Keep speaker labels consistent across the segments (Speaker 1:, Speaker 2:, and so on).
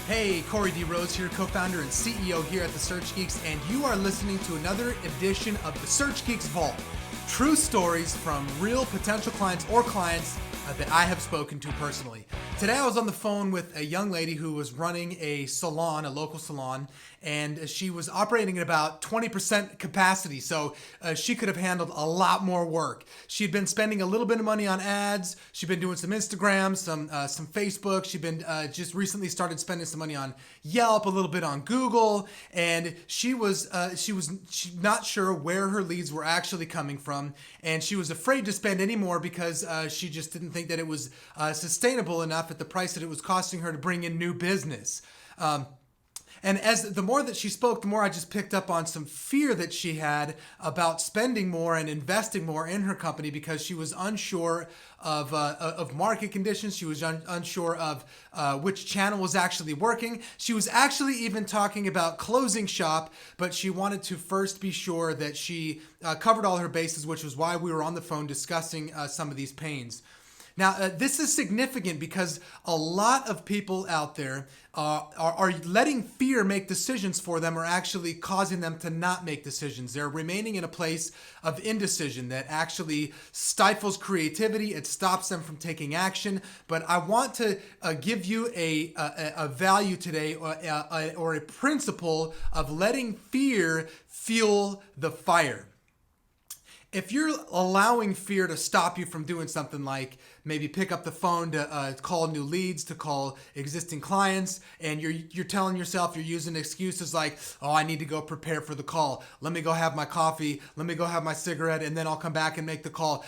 Speaker 1: Hey, Corey D. Rose here, co-founder and CEO here at The Search Geeks, and you are listening to another edition of The Search Geeks Vault. True stories from real potential clients or clients that I have spoken to personally. Today I was on the phone with a young lady who was running a salon, a local salon, and she was operating at about 20% capacity, so she could have handled a lot more work. She'd been spending a little bit of money on ads. She'd been doing some Instagram, some Facebook. She'd been just recently started spending some money on Yelp, a little bit on Google, and she was not sure where her leads were actually coming from, and she was afraid to spend any more because she just didn't think that it was sustainable enough at the price that it was costing her to bring in new business. And as the more that she spoke, the more I just picked up on some fear that she had about spending more and investing more in her company because she was unsure of market conditions. She was unsure of which channel was actually working. She was actually even talking about closing shop, but she wanted to first be sure that she covered all her bases, which was why we were on the phone discussing some of these pains. Now, this is significant because a lot of people out there are letting fear make decisions for them or actually causing them to not make decisions. They're remaining in a place of indecision that actually stifles creativity. It stops them from taking action. But I want to give you a value today or a principle of letting fear fuel the fire. If you're allowing fear to stop you from doing something like maybe pick up the phone to call new leads, to call existing clients, and you're telling yourself, you're using excuses like, oh, I need to go prepare for the call. Let me go have my coffee. Let me go have my cigarette, and then I'll come back and make the call.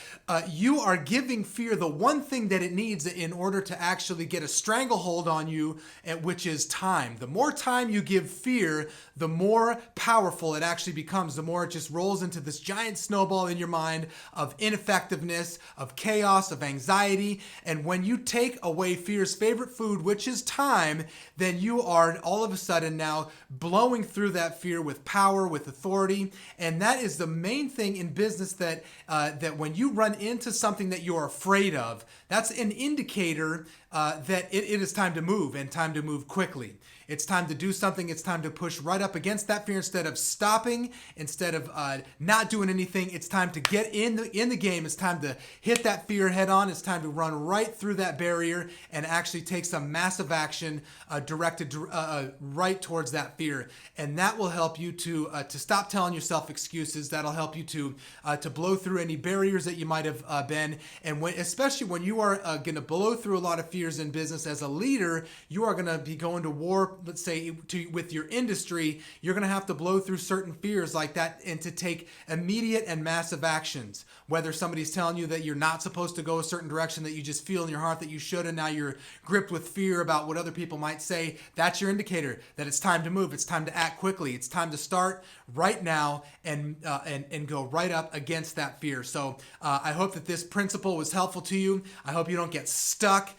Speaker 1: You are giving fear the one thing that it needs in order to actually get a stranglehold on you, which is time. The more time you give fear, the more powerful it actually becomes, the more it just rolls into this giant snowball in your mind of ineffectiveness, of chaos, of anxiety. And when you take away fear's favorite food, which is time, then you are all of a sudden now blowing through that fear with power, with authority. And that is the main thing in business that when you run into something that you're afraid of, that's an indicator that it is time to move and time to move quickly. It's time to do something. It's time to push right up against that fear instead of stopping, instead of not doing anything. It's time to get in the game. It's time to hit that fear head on. It's time to run right through that barrier and actually take some massive action directed right towards that fear. And that will help you to stop telling yourself excuses. That'll help you to blow through any barriers that you might have been. And especially when you are going to blow through a lot of fears in business as a leader, you are going to be going to war, let's say, with your industry. You're going to have to blow through certain fears like that and to take immediate and massive actions. Whether somebody's telling you that you're not supposed to go a certain direction that you just feel in your heart that you should, and now you're gripped with fear about what other people might say, that's your indicator that it's time to move. It's time to act quickly. It's time to start right now and go right up against that fear. So I hope that this principle was helpful to you. I hope you don't get stuck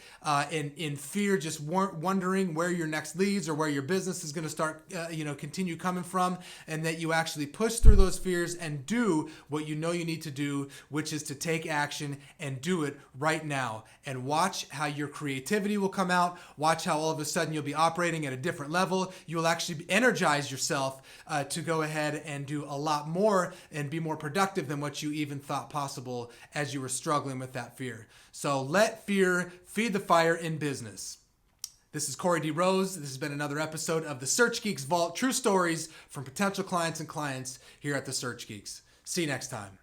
Speaker 1: in fear, just wondering where your next leads or where your business is going to start, continue coming from, and that you actually push through those fears and do what you know you need to do, which is to take action and do it right now. And watch how your creativity will come out. Watch how all of a sudden you'll be operating at a different level. You'll actually energize yourself to go ahead and do a lot more and be more productive than what you even thought possible as you were struggling with that fear. So let fear feed the fire in business. This is Corey D. Rose. This has been another episode of the Search Geeks Vault, true stories from potential clients and clients here at the Search Geeks. See you next time.